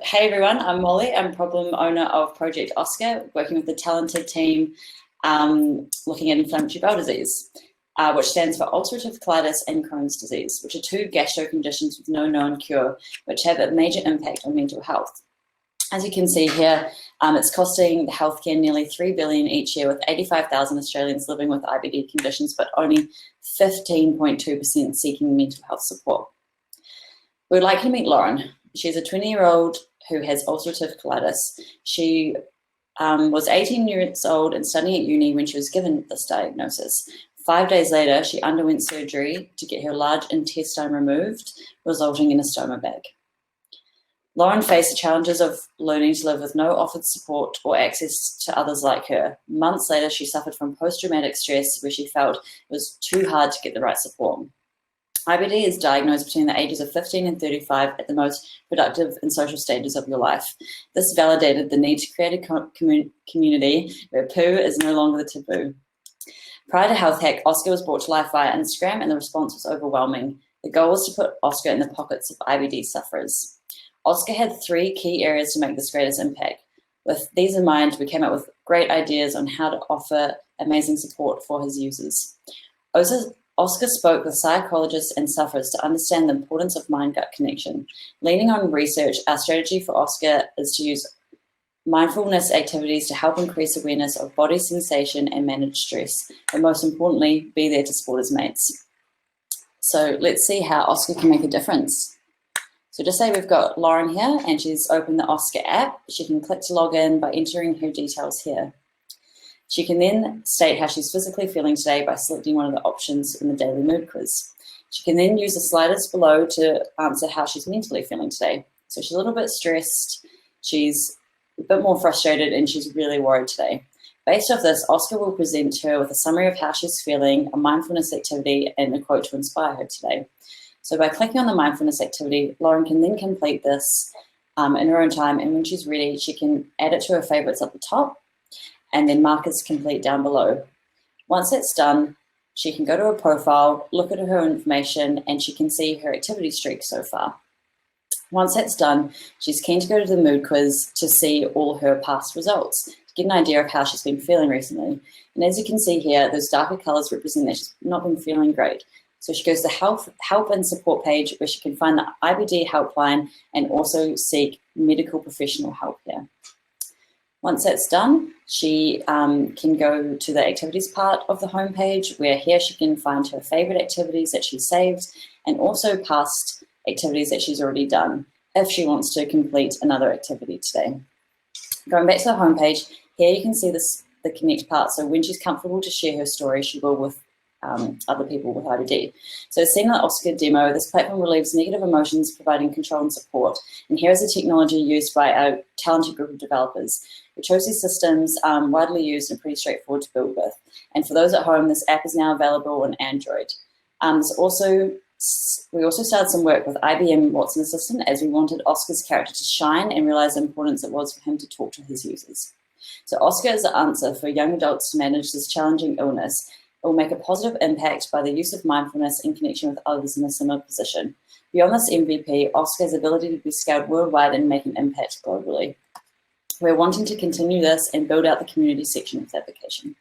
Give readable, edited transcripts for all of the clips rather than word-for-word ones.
Hey everyone, I'm Molly. I'm problem owner of Project Oscar, working with the talented team looking at inflammatory bowel disease, which stands for ulcerative colitis and Crohn's disease, which are two gastro conditions with no known cure, which have a major impact on mental health. As you can see here, it's costing the healthcare nearly $3 billion each year, with 85,000 Australians living with IBD conditions, but only 15.2% seeking mental health support. We'd like you to meet Lauren. She's a 20-year-old who has ulcerative colitis. She was 18 years old and studying at uni when she was given this diagnosis. 5 days later, she underwent surgery to get her large intestine removed, resulting in a stoma bag. Lauren faced the challenges of learning to live with no offered support or access to others like her. Months later, she suffered from post-traumatic stress, where she felt it was too hard to get the right support. IBD is diagnosed between the ages of 15 and 35 at the most productive and social stages of your life. This validated the need to create a community where poo is no longer the taboo. Prior to HealthHack, Oscar was brought to life via Instagram, and the response was overwhelming. The goal was to put Oscar in the pockets of IBD sufferers. Oscar had 3 key areas to make this greatest impact. With these in mind, we came up with great ideas on how to offer amazing support for his users. Oscar spoke with psychologists and sufferers to understand the importance of mind-gut connection. Leaning on research, our strategy for Oscar is to use mindfulness activities to help increase awareness of body sensation and manage stress, but most importantly, be there to support his mates. So let's see how Oscar can make a difference. So just say we've got Lauren here and she's opened the Oscar app. She can click to log in by entering her details here. She can then state how she's physically feeling today by selecting one of the options in the daily mood quiz. She can then use the sliders below to answer how she's mentally feeling today. So she's a little bit stressed, she's a bit more frustrated, and she's really worried today. Based off this, Oscar will present her with a summary of how she's feeling, a mindfulness activity, and a quote to inspire her today. So by clicking on the mindfulness activity, Lauren can then complete this in her own time, and when she's ready, she can add it to her favorites at the top, and then mark as complete down below. Once that's done, she can go to her profile, look at her information, and she can see her activity streak so far. Once that's done, she's keen to go to the mood quiz to see all her past results, to get an idea of how she's been feeling recently. And as you can see here, those darker colors represent that she's not been feeling great. So she goes to the help and support page, where she can find the IBD helpline and also seek medical professional help here. Once that's done, she can go to the activities part of the homepage, where here she can find her favorite activities that she saved and also past activities that she's already done if she wants to complete another activity today. Going back to the homepage, here you can see the connect part. So when she's comfortable to share her story, she will with other people with IBD. So seen the Oscar demo, this platform relieves negative emotions, providing control and support. And here is the technology used by our talented group of developers. We chose these systems widely used and pretty straightforward to build with. And for those at home, this app is now available on Android. We also started some work with IBM Watson Assistant, as we wanted Oscar's character to shine and realize the importance it was for him to talk to his users. So Oscar is the answer for young adults to manage this challenging illness. It will make a positive impact by the use of mindfulness in connection with others in a similar position. Beyond this MVP, Oscar's ability to be scaled worldwide and make an impact globally. We're wanting to continue this and build out the community section of the application.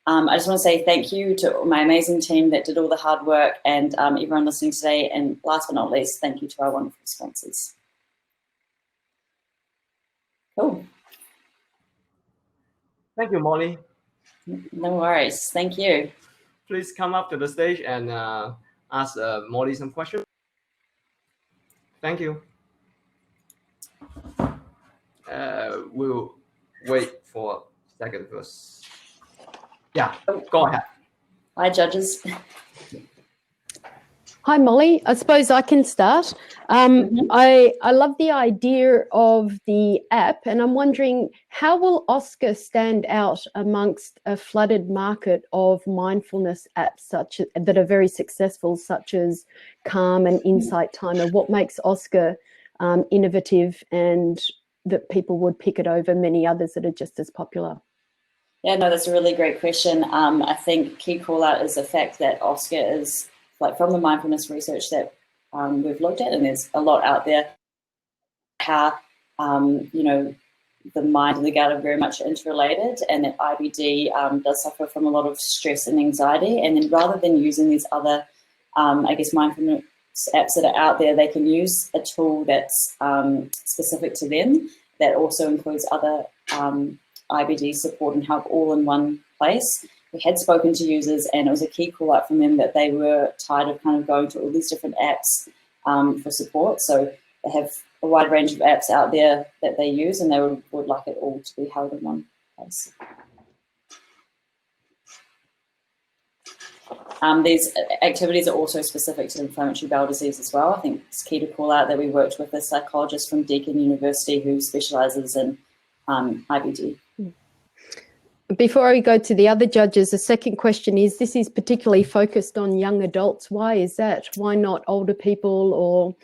I just want to say thank you to my amazing team that did all the hard work, and everyone listening today. And last but not least, thank you to our wonderful sponsors. Cool. Thank you, Molly. No worries. Thank you. Please come up to the stage and ask Molly some questions. Thank you. We'll wait for a second first. Yeah, go ahead. Hi, judges. Hi, Molly. I suppose I can start. I love the idea of the app, and I'm wondering, how will Oscar stand out amongst a flooded market of mindfulness apps that are very successful, such as Calm and Insight Timer? What makes Oscar innovative and that people would pick it over many others that are just as popular? Yeah, no, that's a really great question. I think key call out is the fact that Oscar is, like, from the mindfulness research that we've looked at, and there's a lot out there, how, the mind and the gut are very much interrelated, and that IBD does suffer from a lot of stress and anxiety. And then rather than using these other, mindfulness apps that are out there, they can use a tool that's specific to them that also includes other IBD support and help all in one place. We had spoken to users, and it was a key call out from them that they were tired of kind of going to all these different apps for support. So they have a wide range of apps out there that they use, and they would like it all to be held in one place. These activities are also specific to inflammatory bowel disease as well. I think it's key to call out that we worked with a psychologist from Deakin University who specialises in IBD. Before we go to the other judges, the second question is, this is particularly focused on young adults. Why is that? Why not older people or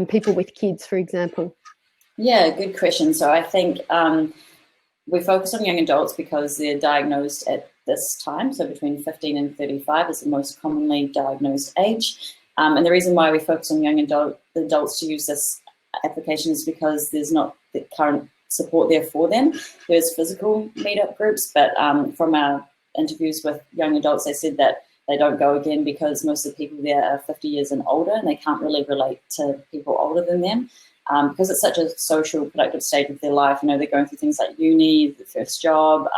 people with kids, for example? Yeah, good question. So I think we focus on young adults because they're diagnosed at this time. So between 15 and 35 is the most commonly diagnosed age. And the reason why we focus on young adults to use this application is because there's not the current support there for them. There's physical meetup groups, but from our interviews with young adults, they said that they don't go again because most of the people there are 50 years and older, and they can't really relate to people older than them because it's such a social, productive stage of their life. They're going through things like uni, the first job,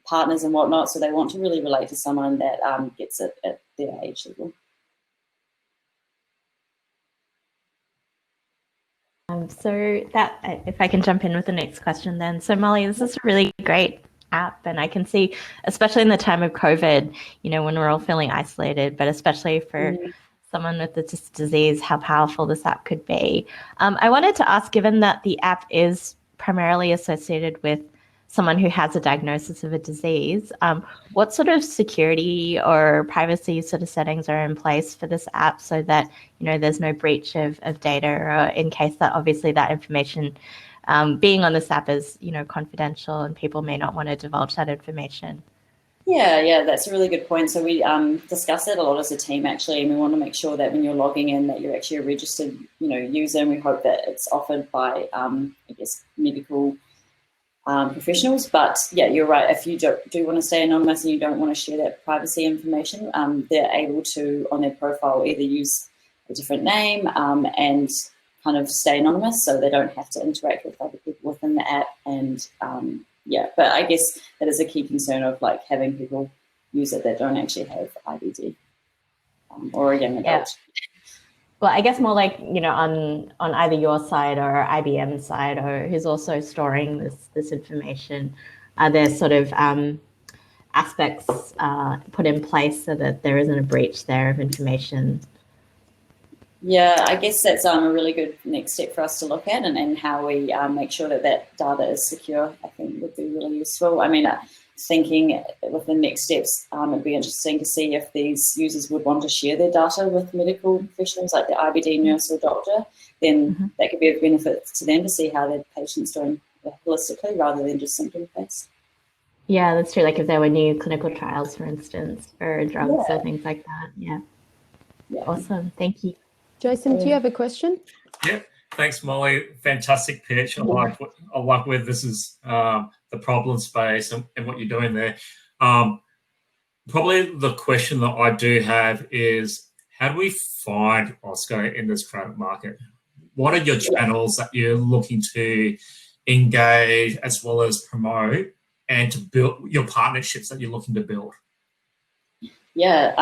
partners and whatnot. So they want to really relate to someone that gets it at their age level. So that, if I can jump in with the next question then. So Molly, this is a really great app, and I can see, especially in the time of COVID, when we're all feeling isolated, but especially for someone with this disease, how powerful this app could be. I wanted to ask, given that the app is primarily associated with someone who has a diagnosis of a disease, what sort of security or privacy sort of settings are in place for this app so that, there's no breach of data, or in case that obviously that information being on this app is, confidential and people may not want to divulge that information? Yeah, that's a really good point. So we discuss it a lot as a team, actually, and we want to make sure that when you're logging in that you're actually a registered, user, and we hope that it's offered by, medical professionals. But yeah, you're right. If you do want to stay anonymous and you don't want to share that privacy information, they're able to, on their profile, either use a different name and kind of stay anonymous, so they don't have to interact with other people within the app. And but I guess that is a key concern of like having people use it that don't actually have IBD or a young adult. Yeah. Well, I guess more like, on either your side or IBM's side, or who's also storing this information, are there sort of aspects put in place so that there isn't a breach there of information? Yeah, I guess that's a really good next step for us to look at, and how we make sure that data is secure, I think would be really useful. Thinking with the next steps, it'd be interesting to see if these users would want to share their data with medical professionals like the IBD nurse or doctor. Then that could be of benefit to them to see how their patient's doing holistically rather than just symptom-based. Yeah, that's true. Like if there were new clinical trials, for instance, for drugs or things like that. Yeah. Awesome. Thank you. Jason, do you have a question? Yeah, thanks, Molly. Fantastic pitch. I like where this is, the problem space and what you're doing there. Probably the question that I do have is, how do we find Oscar in this current market? What are your channels that you're looking to engage as well as promote, and to build your partnerships that you're looking to build? Yeah,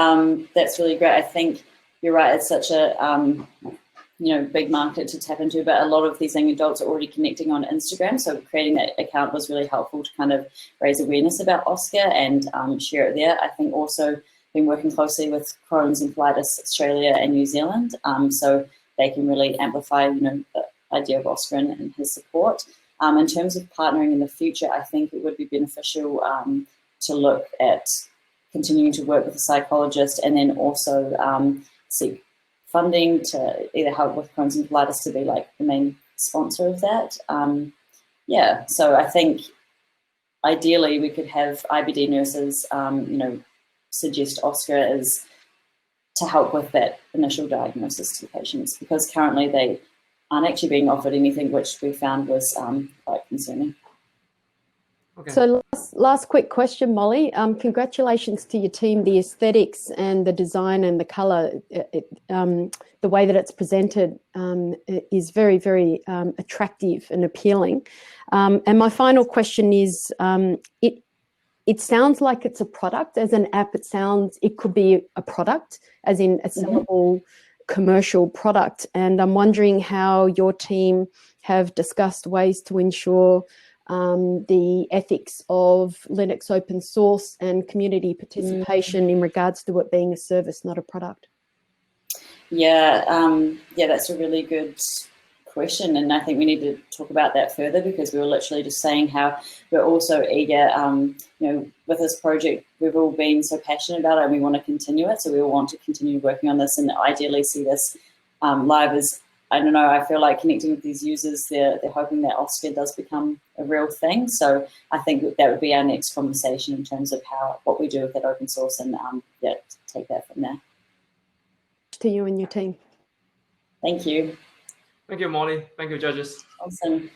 that's really great. I think you're right. It's such a big market to tap into, but a lot of these young adults are already connecting on Instagram. So creating that account was really helpful to kind of raise awareness about Oscar and share it there. I think also been working closely with Crohn's and Colitis Australia and New Zealand, so they can really amplify, the idea of Oscar and his support. In terms of partnering in the future, I think it would be beneficial to look at continuing to work with a psychologist, and then also seek funding to either help with Crohn's and Colitis to be like the main sponsor of that. So I think ideally we could have IBD nurses, suggest Oscar as to help with that initial diagnosis to patients, because currently they aren't actually being offered anything, which we found was quite concerning. Okay. So last quick question, Molly. Congratulations to your team. The aesthetics and the design and the colour, the way that it's presented is very, very attractive and appealing. And my final question is, it sounds like it's a product. As an app, it could be a product, as in a sellable commercial product. And I'm wondering how your team have discussed ways to ensure the ethics of Linux open source and community participation in regards to it being a service, not a product. Yeah, that's a really good question, and I think we need to talk about that further, because we were literally just saying how we're also eager, with this project, we've all been so passionate about it and we want to continue it, so we all want to continue working on this and ideally see this live as, I don't know, I feel like connecting with these users, they're hoping that Oscar does become a real thing. So I think that would be our next conversation in terms of what we do with that open source, and take that from there. To you and your team. Thank you. Thank you, Molly. Thank you, judges. Awesome.